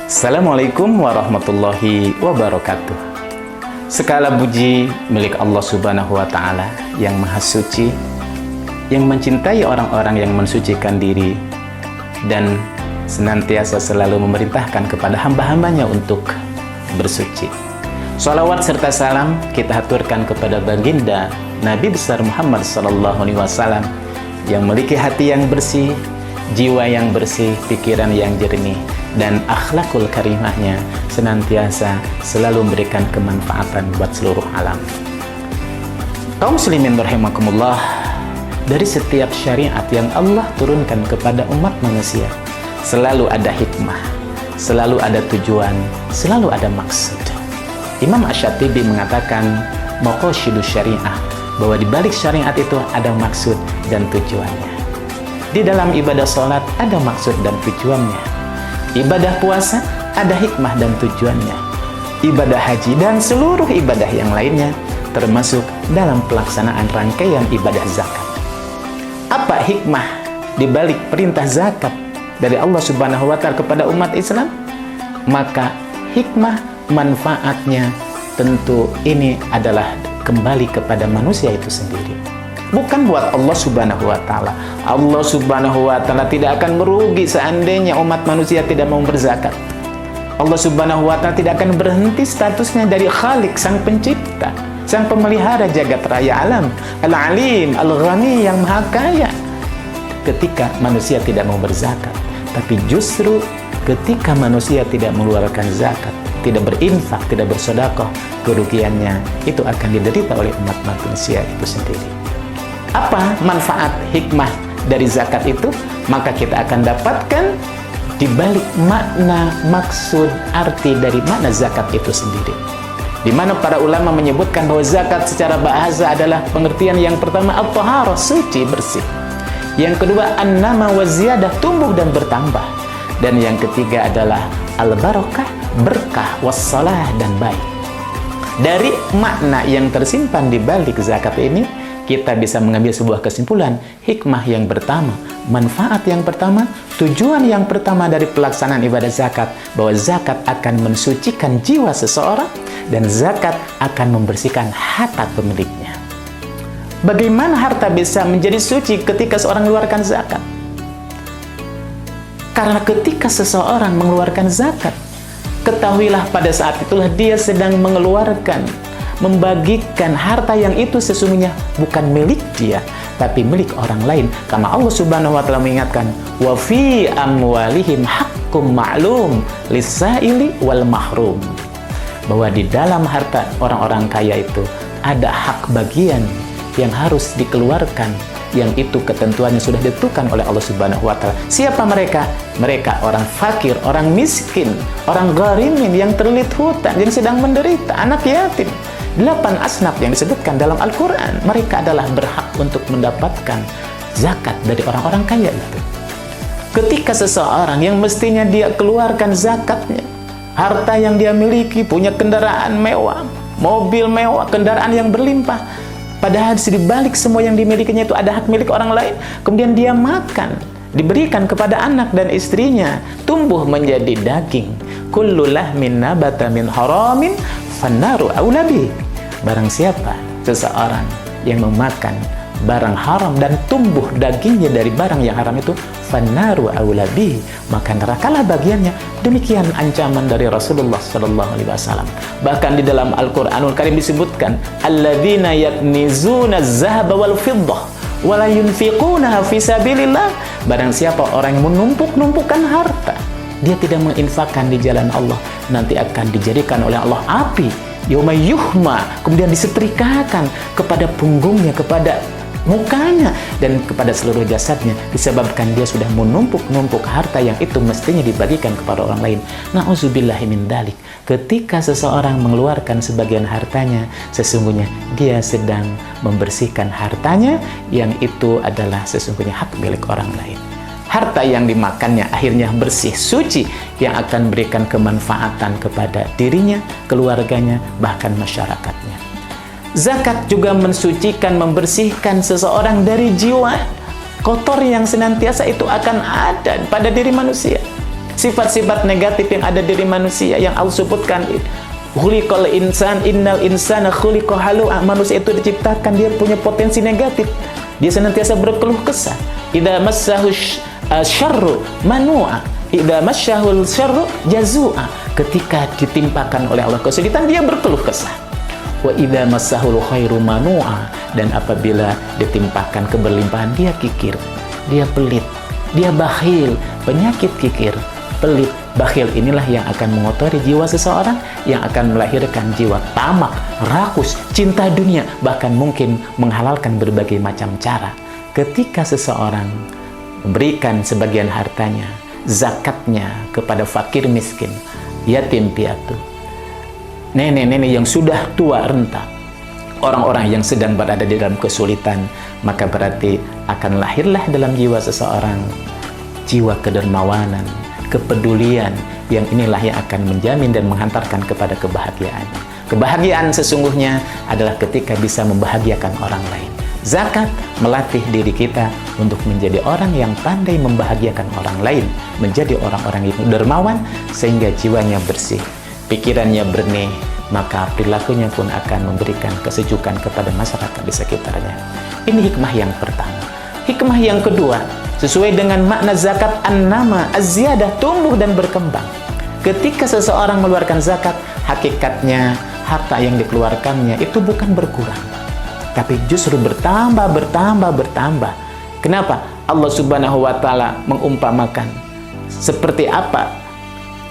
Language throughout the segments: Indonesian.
Assalamualaikum warahmatullahi wabarakatuh. Segala puji milik Allah Subhanahu wa Ta'ala yang Maha Suci, yang mencintai orang-orang yang mensucikan diri dan senantiasa selalu memerintahkan kepada hamba-hambanya untuk bersuci. Shalawat serta salam kita haturkan kepada baginda Nabi besar Muhammad SAW yang memiliki hati yang bersih, jiwa yang bersih, pikiran yang jernih, dan akhlakul karimahnya senantiasa selalu memberikan kemanfaatan buat seluruh alam. Kaum muslimin rahimakumullah, dari setiap syariat yang Allah turunkan kepada umat manusia selalu ada hikmah, selalu ada tujuan, selalu ada maksud. Imam Asy-Syatibi mengatakan maqasidus syariah, bahwa di balik syariat itu ada maksud dan tujuannya. Di dalam ibadah sholat ada maksud dan tujuannya. Ibadah puasa ada hikmah dan tujuannya. Ibadah haji dan seluruh ibadah yang lainnya, termasuk dalam pelaksanaan rangkaian ibadah zakat. Apa hikmah di balik perintah zakat dari Allah Subhanahu wa Ta'ala kepada umat Islam? Maka hikmah manfaatnya tentu ini adalah kembali kepada manusia itu sendiri. Bukan buat Allah Subhanahu wa Ta'ala. Allah Subhanahu wa Ta'ala tidak akan merugi seandainya umat manusia tidak mau berzakat. Allah Subhanahu wa Ta'ala tidak akan berhenti statusnya dari Khalik, sang pencipta, sang pemelihara jagat raya alam, Al-Alim, Al-Ghani, yang maha kaya, ketika manusia tidak mau berzakat. Tapi justru ketika manusia tidak mengeluarkan zakat, tidak berinfak, tidak bersedekah, kerugiannya itu akan diderita oleh umat manusia itu sendiri. Apa manfaat hikmah dari zakat itu? Maka kita akan dapatkan di balik makna, maksud, arti dari makna zakat itu sendiri. Di mana para ulama menyebutkan bahwa zakat secara bahasa adalah pengertian yang pertama at-taharah, suci, bersih. Yang kedua an-nama wa ziyadah, tumbuh dan bertambah. Dan yang ketiga adalah al-barakah, berkah, wassalah, dan baik. Dari makna yang tersimpan di balik zakat ini, kita bisa mengambil sebuah kesimpulan, hikmah yang pertama, manfaat yang pertama, tujuan yang pertama dari pelaksanaan ibadah zakat, bahwa zakat akan mensucikan jiwa seseorang dan zakat akan membersihkan harta pemiliknya. Bagaimana harta bisa menjadi suci ketika seorang mengeluarkan zakat? Karena ketika seseorang mengeluarkan zakat, ketahuilah pada saat itulah dia sedang mengeluarkan, membagikan harta yang itu sesungguhnya bukan milik dia, tapi milik orang lain. Karena Allah Subhanahu wa Ta'ala mengingatkan, wa fi amwalihim haqqum ma'lum lis-sa'ili wal mahrum, bahwa di dalam harta orang-orang kaya itu ada hak bagian yang harus dikeluarkan, yang itu ketentuannya sudah ditentukan oleh Allah Subhanahu wa Ta'ala. Siapa mereka? Mereka orang fakir, orang miskin, orang gharimin yang terlilit hutang, yang sedang menderita, anak yatim. 8 asnaf yang disebutkan dalam Al-Quran, mereka adalah berhak untuk mendapatkan zakat dari orang-orang kaya itu. Ketika seseorang yang mestinya dia keluarkan zakatnya, harta yang dia miliki, punya kendaraan mewah, mobil mewah, kendaraan yang berlimpah, padahal di balik semua yang dimilikinya itu ada hak milik orang lain, kemudian dia makan, diberikan kepada anak dan istrinya, tumbuh menjadi daging. Kullu lahmin nabata min haramin fannaru aulabi. Barang siapa seseorang yang memakan barang haram dan tumbuh dagingnya dari barang yang haram itu, fannaru aulabi, maka nerakalah bagiannya. Demikian ancaman dari Rasulullah SAW. Bahkan di dalam Al-Quranul Karim disebutkan, alladzina yaknizuna az-zahaba wal fiddah wa la yunfiqunaha fi sabilillah. Barang siapa orang yang menumpuk-numpukkan harta, dia tidak menginfakkan di jalan Allah, nanti akan dijadikan oleh Allah api yauma yuhma, kemudian disetrikakan kepada punggungnya, kepada mukanya, dan kepada seluruh jasadnya, disebabkan dia sudah menumpuk-numpuk harta yang itu mestinya dibagikan kepada orang lain. Na'udzubillahi min dalik. Ketika seseorang mengeluarkan sebagian hartanya, sesungguhnya dia sedang membersihkan hartanya yang itu adalah sesungguhnya hak milik orang lain. Harta yang dimakannya akhirnya bersih, suci, yang akan memberikan kemanfaatan kepada dirinya, keluarganya, bahkan masyarakatnya. Zakat juga mensucikan, membersihkan seseorang dari jiwa kotor yang senantiasa itu akan ada pada diri manusia. sifat-sifat negatif yang ada diri manusia yang Allah sebutkan. Khuliqal insan innal insana khuliqa halu'a. Manusia itu diciptakan dia punya potensi negatif. Dia senantiasa berkeluh kesah. Idza massahu syarru manu'a, idza masyahul syarru jazu'a. Ketika ditimpakan oleh Allah kesulitan, dia berkeluh kesah. Wa idza massahul khairu manu'a. Dan apabila ditimpakan keberlimpahan, dia kikir, dia pelit, dia bakhil. Penyakit kikir, pelit, bakhil inilah yang akan mengotori jiwa seseorang, yang akan melahirkan jiwa tamak, rakus, cinta dunia, bahkan mungkin menghalalkan berbagai macam cara. Ketika seseorang memberikan sebagian hartanya, zakatnya kepada fakir miskin, yatim piatu, nenek-nenek yang sudah tua renta, orang-orang yang sedang berada di dalam kesulitan, maka berarti akan lahirlah dalam jiwa seseorang jiwa kedermawanan, kepedulian, yang inilah yang akan menjamin dan menghantarkan kepada kebahagiaan. Kebahagiaan sesungguhnya adalah ketika bisa membahagiakan orang lain. Zakat melatih diri kita untuk menjadi orang yang pandai membahagiakan orang lain, menjadi orang-orang yang dermawan, sehingga jiwanya bersih, pikirannya benih, maka perilakunya pun akan memberikan kesejukan kepada masyarakat di sekitarnya. Ini hikmah yang pertama. Hikmah yang kedua, sesuai dengan makna zakat, an-nama, az-ziyadah, tumbuh dan berkembang. Ketika seseorang mengeluarkan zakat, hakikatnya harta yang dikeluarkannya itu bukan berkurang, tapi justru bertambah. Kenapa? Allah Subhanahu wa Ta'ala mengumpamakan seperti apa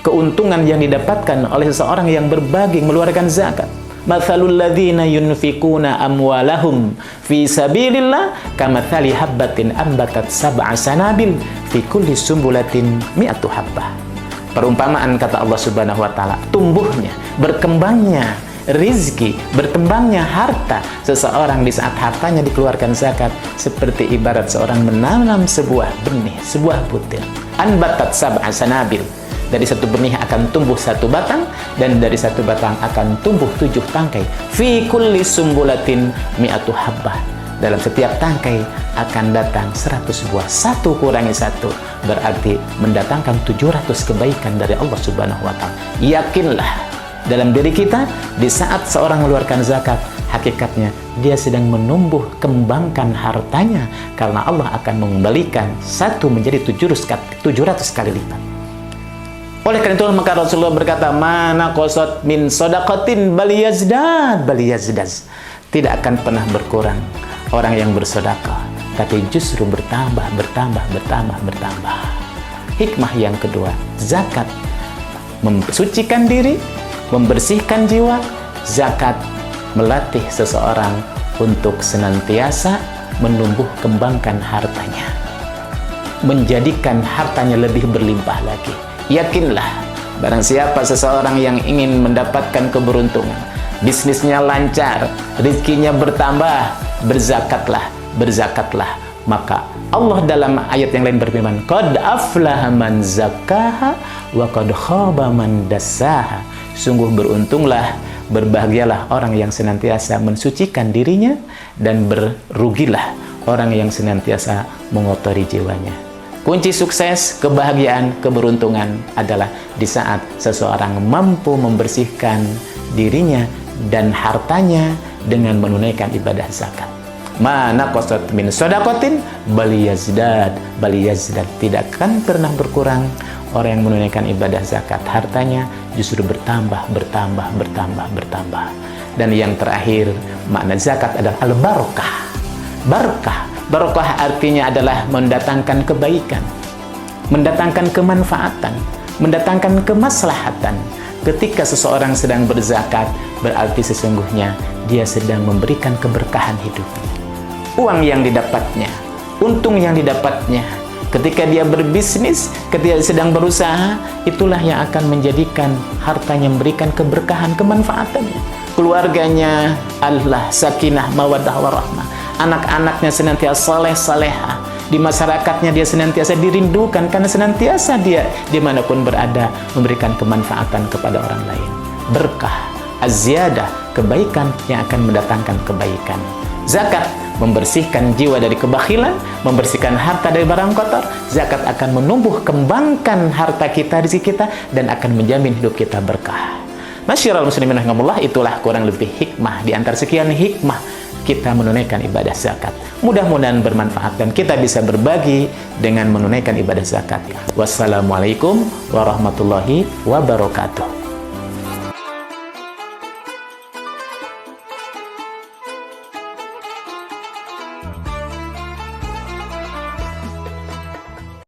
keuntungan yang didapatkan oleh seseorang yang berbagi mengeluarkan zakat. Mathalul ladzina yunfikuna amwalahum fi sabilillah kamathali habbatin ambatat sab'a sanabil fi kulli sumbulatin mi'atu habbah. Perumpamaan kata Allah Subhanahu wa Ta'ala, tumbuhnya, berkembangnya rizki, berkembangnya harta seseorang di saat hartanya dikeluarkan zakat seperti ibarat seorang menanam sebuah benih, sebuah butir. Ambatat sab'a sanabil. Dari satu benih akan tumbuh satu batang, dan dari satu batang akan tumbuh 7 tangkai. Fi kulli sumbulatin mi'atu habbah. Dalam setiap tangkai akan datang 100 buah. 1 kurangi 1 berarti mendatangkan 700 kebaikan dari Allah Subhanahu wa Ta'ala. Yakinlah dalam diri kita, di saat seorang mengeluarkan zakat, hakikatnya dia sedang menumbuh kembangkan hartanya, karena Allah akan mengembalikan 1 menjadi 700 kali lipat. Oleh karena itu maka Rasulullah berkata, mana qasat min shadaqatin bal yazdad. Tidak akan pernah berkurang orang yang bersedekah, tapi justru bertambah. Hikmah yang kedua, zakat mensucikan diri, membersihkan jiwa. Zakat melatih seseorang untuk senantiasa menumbuh kembangkan hartanya, menjadikan hartanya lebih berlimpah lagi. Yakinlah, barang siapa seseorang yang ingin mendapatkan keberuntungan, bisnisnya lancar, rezekinya bertambah, berzakatlah. Maka Allah dalam ayat yang lain berfirman, qad aflaha man zakkaha wa qad khaba man dassaha. Sungguh beruntunglah, berbahagialah orang yang senantiasa mensucikan dirinya, dan berugilah orang yang senantiasa mengotori jiwanya. Kunci sukses, kebahagiaan, keberuntungan adalah di saat seseorang mampu membersihkan dirinya dan hartanya dengan menunaikan ibadah zakat. Mana qasat min shadaqatin bal yazdad. Tidak akan pernah berkurang orang yang menunaikan ibadah zakat. Hartanya justru bertambah. Dan yang terakhir, makna zakat adalah al-barakah. Barakah artinya adalah mendatangkan kebaikan, mendatangkan kemanfaatan, mendatangkan kemaslahatan. Ketika seseorang sedang berzakat, berarti sesungguhnya dia sedang memberikan keberkahan hidupnya. Uang yang didapatnya, untung yang didapatnya, ketika dia berbisnis, ketika dia sedang berusaha, itulah yang akan menjadikan hartanya memberikan keberkahan, kemanfaatan. Keluarganya Allah sakinah, mawaddah, warahmah. Anak-anaknya senantiasa saleh-salehah. Di masyarakatnya dia senantiasa dirindukan, karena senantiasa dia dimanapun berada memberikan kemanfaatan kepada orang lain. Berkah, az-ziyadah, kebaikan yang akan mendatangkan kebaikan. Zakat membersihkan jiwa dari kebakilan, membersihkan harta dari barang kotor. Zakat akan menumbuh kembangkan harta kita, rezeki kita, dan akan menjamin hidup kita berkah. Masyiral muslimin rahimakumullah, itulah kurang lebih hikmah di antara sekian hikmah kita menunaikan ibadah zakat. Mudah-mudahan bermanfaat dan kita bisa berbagi dengan menunaikan ibadah zakat. Wassalamualaikum warahmatullahi wabarakatuh.